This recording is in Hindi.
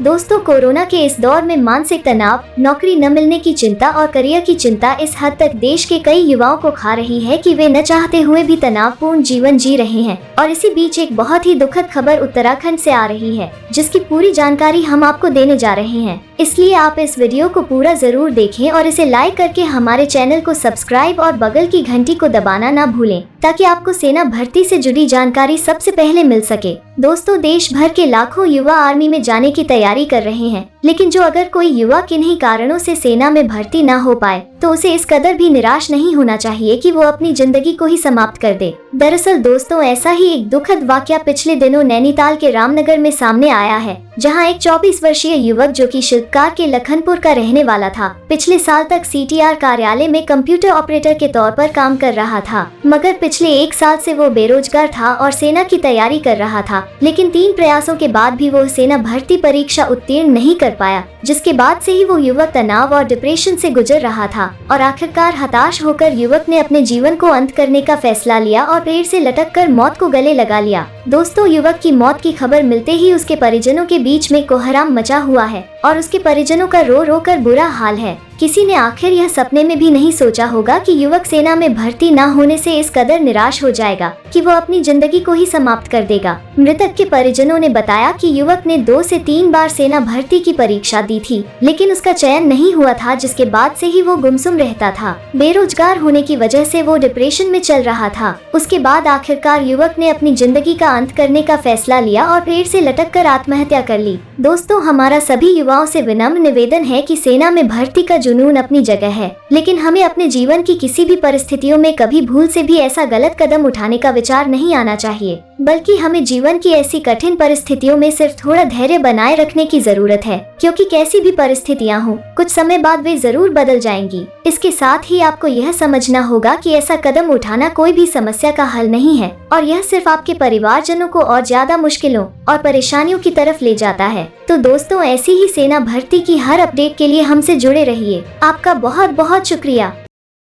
दोस्तों, कोरोना के इस दौर में मानसिक तनाव, नौकरी न मिलने की चिंता और करियर की चिंता इस हद तक देश के कई युवाओं को खा रही है कि वे न चाहते हुए भी तनावपूर्ण जीवन जी रहे हैं। और इसी बीच एक बहुत ही दुखद खबर उत्तराखंड से आ रही है, जिसकी पूरी जानकारी हम आपको देने जा रहे हैं। इसलिए आप इस वीडियो को पूरा जरूर देखें और इसे लाइक करके हमारे चैनल को सब्सक्राइब और बगल की घंटी को दबाना ना भूलें, ताकि आपको सेना भर्ती से जुड़ी जानकारी सबसे पहले मिल सके। दोस्तों, देश भर के लाखों युवा आर्मी में जाने की तैयारी कर रहे हैं, लेकिन जो अगर कोई युवा किन्हीं कारणों से सेना में भर्ती ना हो पाए तो उसे इस कदर भी निराश नहीं होना चाहिए कि वो अपनी जिंदगी को ही समाप्त कर दे। दरअसल दोस्तों, ऐसा ही एक दुखद वाकया पिछले दिनों नैनीताल के रामनगर में सामने आया है, जहां एक 24 वर्षीय युवक जो कि शिल्पकार के लखनपुर का रहने वाला था, पिछले साल तक CTR कार्यालय में कंप्यूटर ऑपरेटर के तौर पर काम कर रहा था। मगर पिछले 1 साल से वो बेरोजगार था और सेना की तैयारी कर रहा था, लेकिन 3 प्रयासों के बाद भी वो सेना भर्ती परीक्षा उत्तीर्ण नहीं कर पाया, जिसके बाद से ही वो युवक तनाव और डिप्रेशन से गुजर रहा था। और आखिरकार हताश होकर युवक ने अपने जीवन को अंत करने का फैसला लिया और पेड़ से लटककर मौत को गले लगा लिया। दोस्तों, युवक की मौत की खबर मिलते ही उसके परिजनों के बीच में कोहराम मचा हुआ है और उसके परिजनों का रो रो कर बुरा हाल है। किसी ने आखिर यह सपने में भी नहीं सोचा होगा कि युवक सेना में भर्ती न होने से इस कदर निराश हो जाएगा कि वो अपनी जिंदगी को ही समाप्त कर देगा। मृतक के परिजनों ने बताया कि युवक ने 2 से 3 बार सेना भर्ती की परीक्षा दी थी, लेकिन उसका चयन नहीं हुआ था, जिसके बाद से ही वो गुमसुम रहता था। बेरोजगार होने की वजह से वो डिप्रेशन में चल रहा था। उसके बाद आखिरकार युवक ने अपनी जिंदगी का अंत करने का फैसला लिया और पेड़ से लटक कर आत्महत्या कर ली। दोस्तों, हमारा सभी युवाओं से विनम्र निवेदन है कि सेना में भर्ती का जुनून अपनी जगह है, लेकिन हमें अपने जीवन की किसी भी परिस्थितियों में कभी भूल से भी ऐसा गलत कदम उठाने का विचार नहीं आना चाहिए, बल्कि हमें जीवन की ऐसी कठिन परिस्थितियों में सिर्फ थोड़ा धैर्य बनाए रखने की जरूरत है, क्योंकि कैसी भी परिस्थितियां हो, कुछ समय बाद वे जरूर बदल जाएंगी। इसके साथ ही आपको यह समझना होगा कि ऐसा कदम उठाना कोई भी समस्या का हल नहीं है, और यह सिर्फ आपके परिवारजनों को और ज्यादा मुश्किलों और परेशानियों की तरफ ले जाता है। तो दोस्तों, ऐसी ही सेना भर्ती की हर अपडेट के लिए हमसे जुड़े रहिए। आपका बहुत बहुत शुक्रिया।